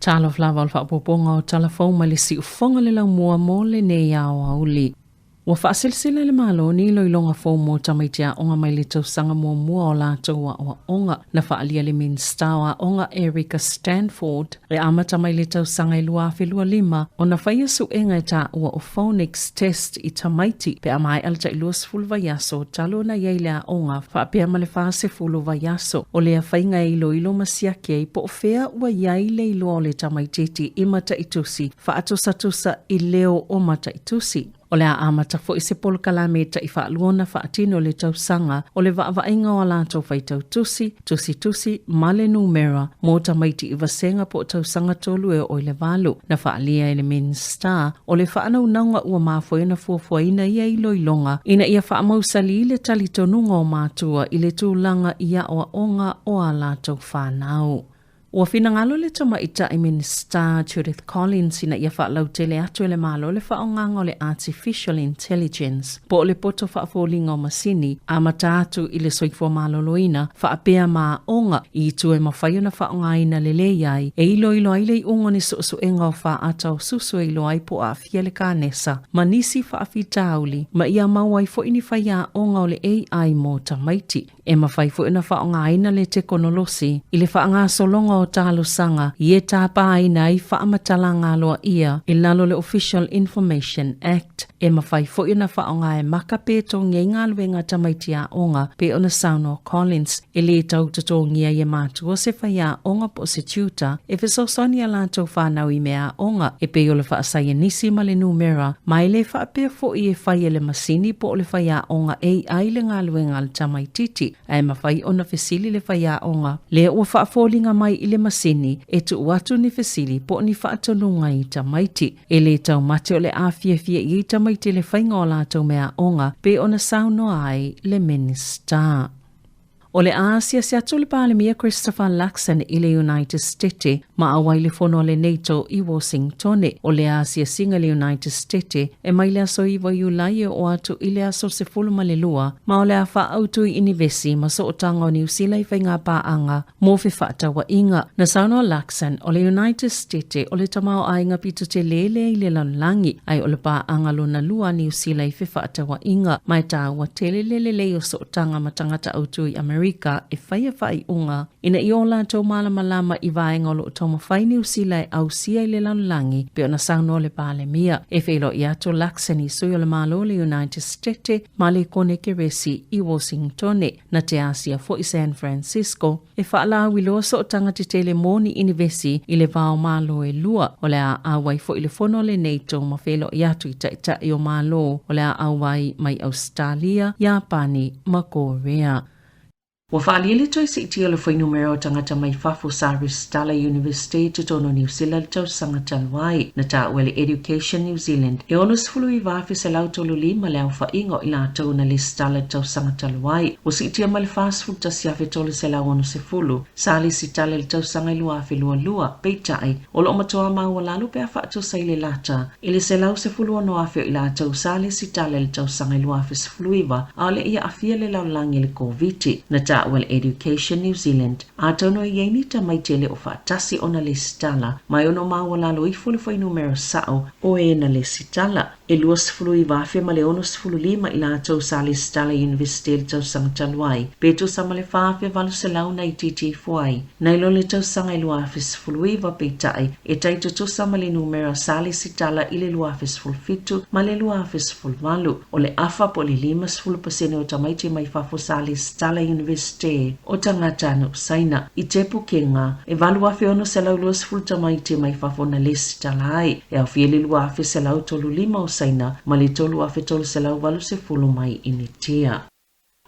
Tala Fou whaapoponga o Tala Fou ma le si ufonga le lau mua mo le nei au auli. Wa whaasilsila le malo ni loilonga fo mo tamaitia onga mai le tausanga mua o lātou wa onga na whaalia le minstawa onga Erika Stanford re amata mai le tausanga i lua whelua lima o na whaia su enga e ta ua o phonics test i tamaiti pe amai alta i lua sifulu vaiaso talo na iei lea onga whaapea ma le whaase fulu vaiaso o lea whainga i ilo masiake i po fea ua iei le ilo o le tamaititi i mata itusi whaatosatusa i leo o mata itusi. O lea amata fo i se polo kalameta i whaaluona whaatino le tausanga o le vaavainga o lātou whaitau tusi, male numera, mō tamaiti i vasenga po tausanga tolu e o le valu, na whaalia i le minsta, o le whaanau naunga ua mafoina fuafuaina ia i loilonga, ina ia whaamausali i le talitonunga o mātua i le tūlanga ia o onga o a lātou whanau. Ua finangalo le tamaita i Minister Judith Collins ina ia whaalau tele atu le malo le whaonganga o le artificial intelligence. Po le poto whaafolinga o masini, a mata atu i le soifua maloloina, whaapea maa onga i tu e mawhaio na whaongaina le leiai, e ilo ai le unga ni susu enga o whaata o susu e ilo ai po a fia le kānesa. Ma nisi whaafitauli, ma ia mauai fo ini whaia onga o le AI mo tamaiti. E mawhai fo ina whaongaina le teknolosi, i le whaanga solonga o talo sanga, i e tāpā ina i whaamatala loa ia, i lalo le Official Information Act, e mawhai fo ina whaonga e maka pēto ngai ngāluenga tamaiti a onga, pe ona Sāmoa Collins, e le tau tato ngia i e mātua se whaia onga po se tuta, e whesosoni a lātou whanau i mea onga, e pe o le whaasaya nisi ma le numera, mai le whaapea fo i e whaia le masini po le whaia onga AI le ngāluenga le tamaititi, e mawhai ona fesili le whaia onga, le ua whaafolinga mai i le masini e tu watu ni fesili po ni whaatonunga i tamaiti. E le tau mate o le awhiawhia i tamaiti le whainga o lātou mea onga pe ona saunoa ai le minister. O le Asia se atu le palemia Christopher Luxon i le United States ma awai le fono le NATO i Washington. O le Asia singa le United States e mai le aso iwa iulai o atu i le aso se fulu ma le lua ma o le awha autu i inivesi ma so o tanga o New Zealand i whainga paanga mo fi whata wa inga. Na sauno Luxon o le United States o le tamao ainga pitu te lele i le lalangi ai o le paanga lo na lua New Zealand i whata wa inga mai ta wa tele lele o so o tanga matangata autu i Amerika e whai unga. Ina i o lātou malama i vaenga o lo toma whai New Zealand au sia i le lalangi pe ona sauno le palemia. E whelo i ato Luxon i sui o le malo le United States ma le kone ke resi i Washington na te Asia fo i San Francisco. E whaala wiloa so o tanga te tele moni inivesi i le vao malo e lua o le a awai fo i le fono le NATO ma whelo i atu i taita i o malo o le a awai mai Australia, Japani ma Korea. Wa whaalia le toi si tia le whai numero tangata mai whafu Saris Tala University to tono New Zealand tau sanga talwai na ta wele Education New Zealand. E onus fulu i wafi se lau tolu lima leo wha ingo i la tau na list tala tau sanga talwai. Wa si tia mali fast food ta siafe tolu se lau onu se fulu. Sali si tala le tau sanga ilua afi lua peitai. O lo matoa maua lalu pe a whaatu sa ile lata. Ile se lau se fulu ono afi i la tau sali si tala le tau sanga ilua afi se fulu iwa. Aole ia afia le lau langi le COVID. Na ta well Education New Zealand. Atono ieni tamaitele o whaatasi o na le sitala. Mai ono mawala lo i fulu whai numero sao o e na le sitala. E lua sifulu i wafe ma le ono sifulu lima i la tau sa le sitala University le tau sanga talwai. Peto sa ma le whafe valu se lau na i titi fuai. Na ilo le tau sanga i lua afe sifulu i wa peitai. E taito tu sa ma le numero sa le sitala i le lua afe sifulu fitu ma le lua afe sifulu walu. O le afa po le lima sifulu pasene o tamaiti mai whafo sa le sitala University o tangata no saina i te pukenga e valu afe ono se lau lua sifulu tamaiti mai whafo na le sitala ai. E au fiele lua afe se lau tolu lima o saina ma le tolu afe tolu se lau walu se fulu mai initia.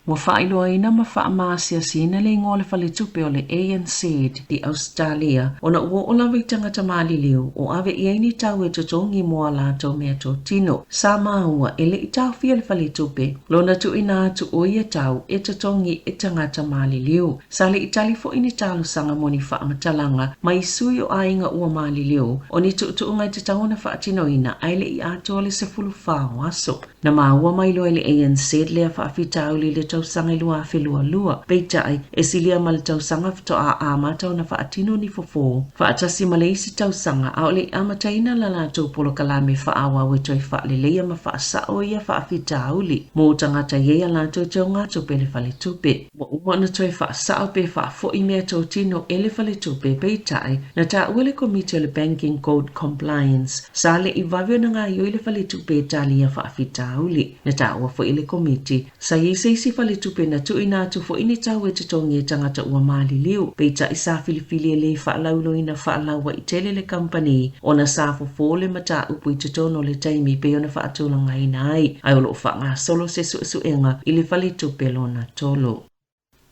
Wa whailoa ina ma whaamasia sina le ngole whale tupe o le ANC di Australia o na ua o lawa i tangata mali liu o ave i aini tau e totongi moa lātou mea tō tino. Sāmoa ele i tau fia le whale tupe lo na tu ina atu o ia tau e totongi e tangata mali liu. Sale i tali fo ini talu sanga moni whaamatalanga ma i sui o ainga ua mali liu o ni tu ungai te tauna whaatino ina aile i ato le se fulu whao aso. Na maua mai loa le ANC lea whaafitau li le tausanga lua whelua lua. Peitai e silia ma le tausanga fito a matau na whaatino ni fofo. Whaatasi ma le isi tausanga au le amataina la lato polo kalame whaawa wetoi whaalelea ma whaasao ia whaafitau li. Mo tangata yea lato tau ngato pele whale tupe. Wa umana toi whaasao pe whaafo i mea tau tino ele whale tupe peitai na ta uele komite le Banking Code Compliance. Sale i vavio na ngā yo ile whale tupe talia whaafitau li. Na ta ua fo ile komite. Sa yeseisi whale tupe na tu ina tu fo ini tau e te tongi e tangata ua mali liu. Peitai sa filifili e le whaalaulo ina whaalaua i tele le company. Ona sa fo le mata upu i te tono le taimi pe ona whaatulanga ina ai. Ai olo wha ngā solo se suenga ili whale tupe lona tolo.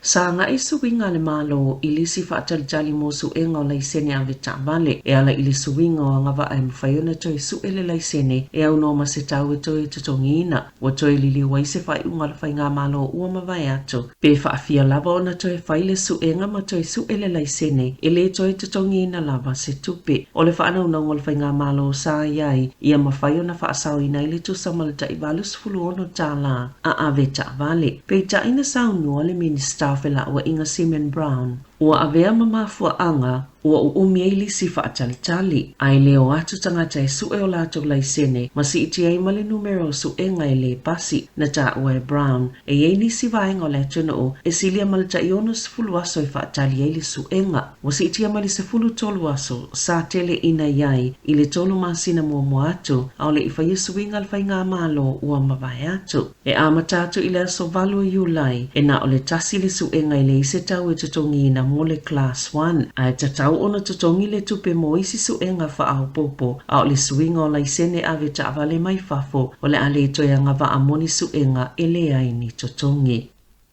Sa nga isuwinga le malo ili si whaatalitali mo suenga o laisene a veta vale e ala ili suwinga o anga wa ai mwhaiona toi suele laisene e au noma se tau e toi tutongi ina wa toi lili waise whai unga le whai ngā malo ua mawai ato pe whaafia lava ona toi whaile suenga ma toi suele laisene e le toi tutongi ina lava se tupe o le whaana unang o le whai ngā malo sa iai ia mawhaiona whaasau ina ili tu samalita i valus fulu ono tala a veta vale pe ta ina sa unua le minister Fela wa inga Simon Brown. Ua avea mamafua anga, ua uumieili si whaatalitali. Ai leo atu tangata e sue o lato laisene, masi iti ai male numero suenga e le pasi, na ta ua e Brown. E yeini si vaenga o lato no e silia malita iono sifulu aso e whaatali eili suenga. Wasi iti amali sifulu tolu aso, sa tele ina iai, ile tolu masina mua atu, au le ifa yesu inga alfai ngā malo ua mawai atu. E amatatu ile aso valu e yulai, e na ole tasi le suenga ile ise tau e tutongi na mo le class 1 ai tatau ona tutongi le tupe mo isi suenga whaau popo au le suinga o laisene ave taavale mai fafo o le ale toia ngava amoni suenga ele ai ni tutongi.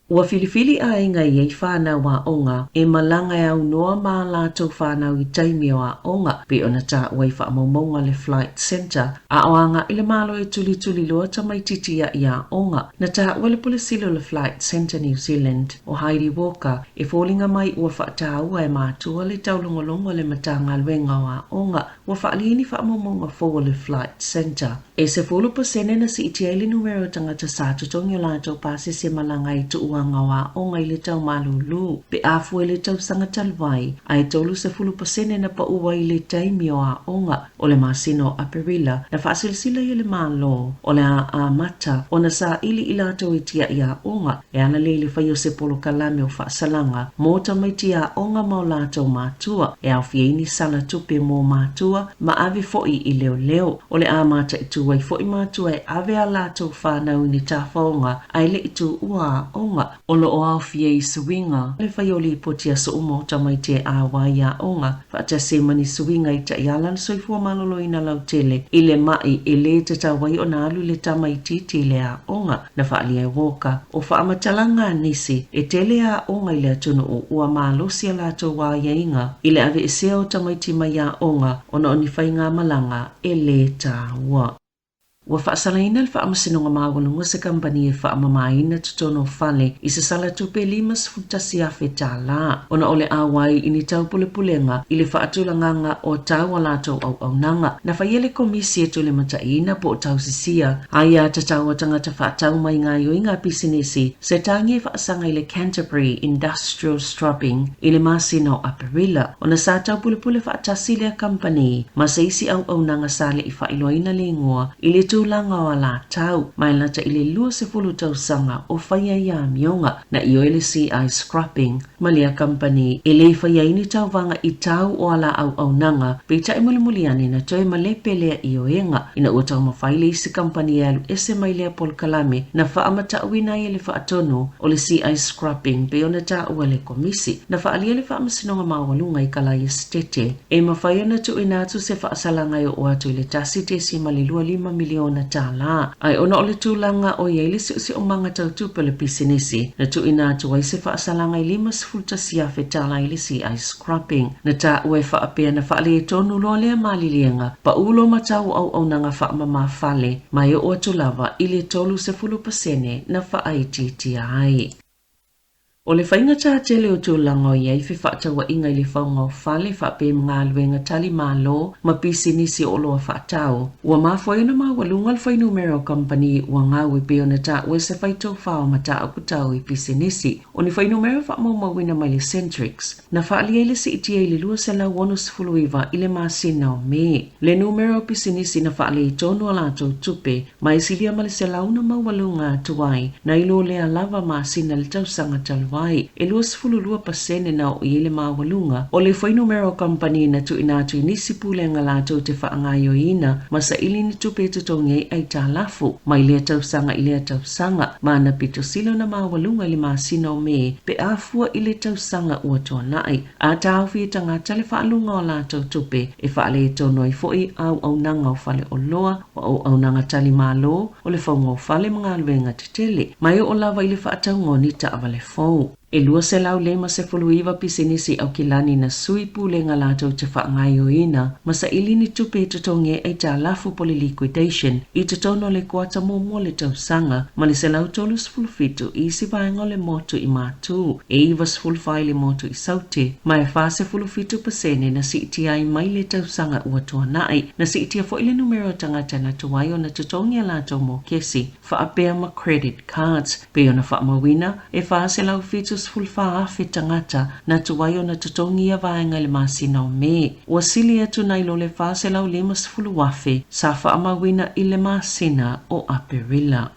Ua filifili a inga i ei whanau a onga e malanga e au noa maa lātou whanau i taimi o a onga pe ona ta wai whaamaumaunga le flight center a oanga i le malo e tuli loa tamaititia i a onga na ta wale pule silo le flight center New Zealand o Heidi Walker e fōlinga mai ua whaataua e mātua le taulongolongo le matanga luenga o a onga ua whaalini whaamaumaunga fōa le flight center e se 40% na si iti aili numero tangata sa tutongi o lātou pase se malanga i tu nga wa onga ile tau malulu pe afu ile tau sanga talwai ai tolu se 40% na pa uwa ile taimi o a onga o le masino aperila na fasilsila ile malo o le a mata o na sa ili ila tau itia i a onga e ana leile fayo se polo kalame o fasalanga mota maiti a onga maula tau matua e au fieini sala tupe mo matua ma ave foi i leo o le a mata itu wai foi matua e ave ala tau whanau ni tafaonga ai le itu ua onga Olo o au fie i suinga. Le whaioli potia so umo tamaite a waia onga. Whaata se mani suinga i ta ialan soifua malolo ina lau tele. Ile mai e le te tawai o na alu le tamaititi le a onga. Na whaali e woka. O whaamatalanga nisi e tele a onga i le atunu o ua malosia lato waia inga. Ile ave e seo tamaiti mai a onga. Ona oni whainga malanga e le ta ua. Ua whaasalaina le whaamasinonga māwalunga se kampani e whaamamaina tutono whale i se sala tupe 5 futasi a whetala. Ona ole awai ini tau pulepulenga i le whaatulanganga o tau a lātou au nanga. Na whaiele komisi e tule mataina po o tau sisia. Aia ta tau o tangata whaatau mai ngā yo i ngā pisinesi se tangi e whaasanga i le Canterbury Industrial Stropping i le masino Aperila. Ona sa tau pulepule whaatasi le a kampani ma se isi au nanga sale i whailoina le ngua i le langa o la tau mai lata ile lua se fulu tau sanga o whaia ia mionga na i oile si ai scrapping malia company ile whaia ini tau vanga i tau o ala au nanga pe ta mulimuliani na toi malepe lea i oenga ina ua tau mawhaile isi company alu ese mai lea pol kalame na whaamata uina i le whaatono o le si ai scrapping pe ona ta ua le komisi na whaalia le whaamasinonga mawalunga i kala estete e mawhaia na tu ina atu se whaasalanga i o atu i le tasi te si malilua 5 miliona na tala. Ai ona ole tūlanga o iei si o manga tau tūpele pisinisi. Na tu ina atu ai se whaasalanga i 5 fulta siafe tala ili si ai scrapping. Na ta ue whaapea na whaale e tonu loa lea malilienga. Pa ulo matau au nanga whaamama whale. Mai o atu lava ili tolu se 10% na whaaititi ai. O le whainga tā tele o tō lango iei whi whaatawa inga i le whaunga o whale whape mga luenga tali mālo ma pisi nisi o loa whaatao. Ua mawhaina ma walunga le whainu Mero Company ua ngāwe pe ona tā ue se whaitau whao ma tā aku tau i pisi nisi. O ni whainu Mero whaamau mawina mai le Centrix. Na whaali le si iti le lua se lau wano sifuluiva i le māsina o me. Le numero pisi nisi na whaali i tōnu ala tau tupe mai silia ma le se launa ma walunga tuai na ilo lea lava māsina le tausanga talwa. E luas fululua pasene na o iele mawalunga o le whainu Mero Company na tu inatu nisi pulenga lato te whaangaio ina masa ili ni tupe tutonge ai Tala Fou mai lea tausanga i lea tausanga mana pito silo na mawalunga le masina o me pe afua i le tausanga ua toa nai a tāwhi tangata le whaalunga o lato tupe e whaale e tono i foi au nanga o whale o loa o au nanga tali malo o le whaunga o whale mga luenga te tele mai o lava i le whaataungo ni taawale fou. E lua se lau lema se fuluiva pisinisi au kilani na sui pulenga lato te whaangaio ina masa ili ni tupe tutonge ai Tala Fou poli liquidation i tutono le kuata momo le tausanga ma le se lau tolus fulfitu i si vaenga le motu i matu e ivas fulfai le motu i saute ma e fase fulufitu pasene na si iti ai mai le tausanga ua tua nai na si iti a fo ile numero tangata na tuwaio na tutonge lato mo kesi whaapea ma credit cards pe ona whaamawina e fase lau fitu fulfa afe tangata na tuwaio na tutongi a vaenga le masina o me. Ua sili atu na ilo le fase lau lemas fulu wafe sa whaamawina i le masina o Aperila.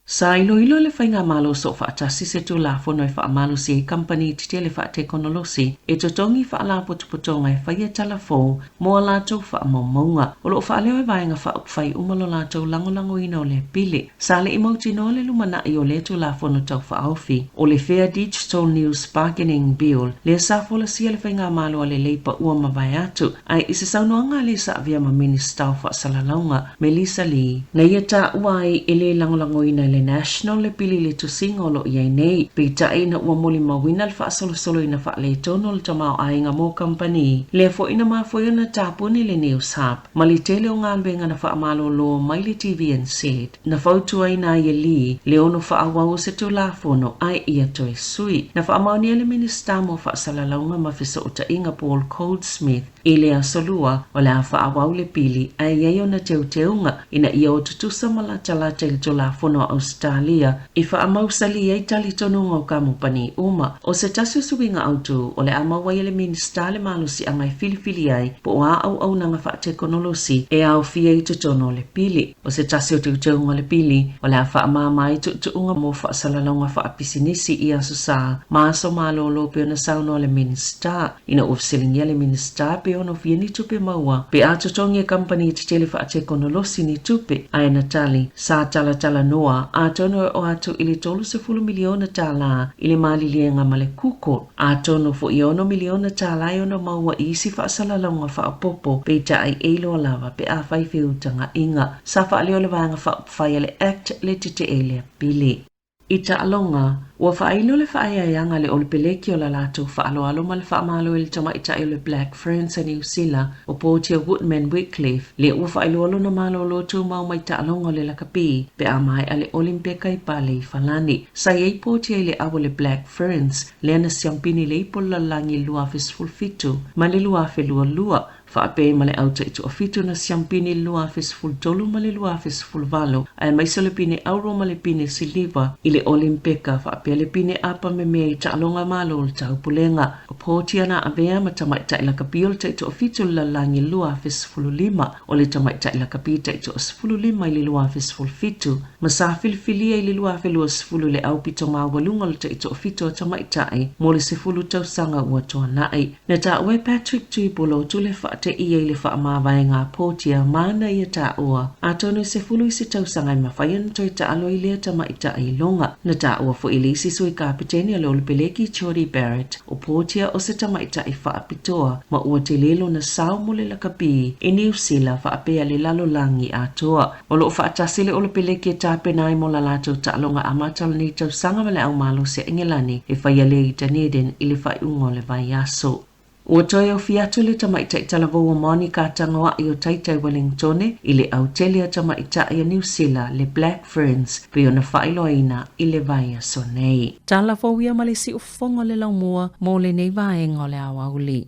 Sa ilo le whainga malo so whaatasi se tu la fono e whaamalo si e company tite le whaate konolosi e tutongi whaala putuputonga e whaia Tala Fou moa lato whaamamonga o lo whaaleo e vaenga whaupwhai umalo lato langolango ina o le pile. Sa le imauti no le lumana i o le tu la fono tau whaofi o le Fair Digital News Bargaining Bill le safola sia le whainga malo a le leipa ua mawai atu ai isi saunoanga le sa avia ma minister o whaasalalaunga Melissa Lee na ia ta uai e le langolango ina le national le pili le tusinga lo iai nei pe tai na ua moli mawina le whaasolosolo ina whaale tono le tamao ainga mo company le fo ina mawhoi na tapuni le news hub ma li tele o ngalbenga na whaamalo lo mai le TVNZ na fautua ina ia li le ono whaawau se tu la fono ai ia toi sui na whaamaunia le minister mo whaasalalaunga ma fisa uta inga Paul Goldsmith i le asolua o le a whaawau le pili ai iai o na teuteunga ina ia o tutusa malatalata i tu la fono Australia i whaamausali ai tali tonunga o kamupani uma o se tasio suinga autu o le amawai le minister le malusi angai filifili ai po a au nanga whaate konolosi e au fia i tutono le pili o se tasio teuteunga le pili o le a whaamamai tuunga mo whaasalalonga whaapisinisi i asusa maaso malolo pe ona sauno le minister ina ufsilingia le minister pe ono fia ni tupe maua pe a tutongi company te tele whaate konolosi ni tupe ai Natali sa tala noa a tono o atu ili tolu se fulu miliona tala ili malilienga male kuko a tono fo iono miliona tala iono maua isi whaasalalonga whaapopo pe ta ai eilo lava pe a whaiwhiutanga inga sa whaaleo le vanga whaupwhai le act le tite ele pili. I alonga, ua whailo le whaaiaianga le olpeleki o la lato whaaloalo ma le whaamalo il tama ita le Black Ferns a New Zealand o Portia Woodman Wycliffe le ua whailo na malo lotu mau mai ta alonga le lakapi pe a mai ale Olimpeka i pale i falani. Sa iei Portia le awo le Black Ferns le ana siampini le ipo lalangi luafis fulfitu ma le luafe lua whaape ma le auta i tu ofitu na siampini luafis fultolu ma le luafis fulvalo ai maiso le pine auro ma le pine siliva i le Olimpeka whaape le pine apa me mea i ta alonga malo le tau pulenga o Portia na avea ma tamaita i lakapi o le ta i tu ofitu lalangi luafis fululima o le tamaita i lakapi ta i tu osfululima i le luafis fulfitu ma sa filifilia i le luafe luas fulu le au pito mawalunga le ta i tu ofitu o tamaita ai mo le sifulu tausanga ua toa nai na ta ue Patrick Tuipolo tu le te ia le whaamawai Portia mana ia ta ua. A tono se fulu i se tausanga i mawhaian toi ta alo i lea tama i ta i longa. Na ta ua fo i lisi sui kapiteni a lolo peleki Jody Barrett o Portia o se tama i ta i whaapitoa ma ua te lelo na sao mo le lakapi i New Zealand whaapea le lalo langi a toa. O lo whaatasi le olo peleki ta penai mo la lato ta alonga amatal ni tausanga male au malo se ingelani e whaia le i Dunedin i le whaiungo le vai aso. Ua toi au fiatu le tamaitai Tala Fou moni ka tangoa i o taitai Wellingtone i le au tele a tamaitai a New Zealand le Black Ferns pe ona whailoaina i le vai a sonei. Tala Fou ia malisi ufonga le laumua mo le nei vaenga o le awa uli.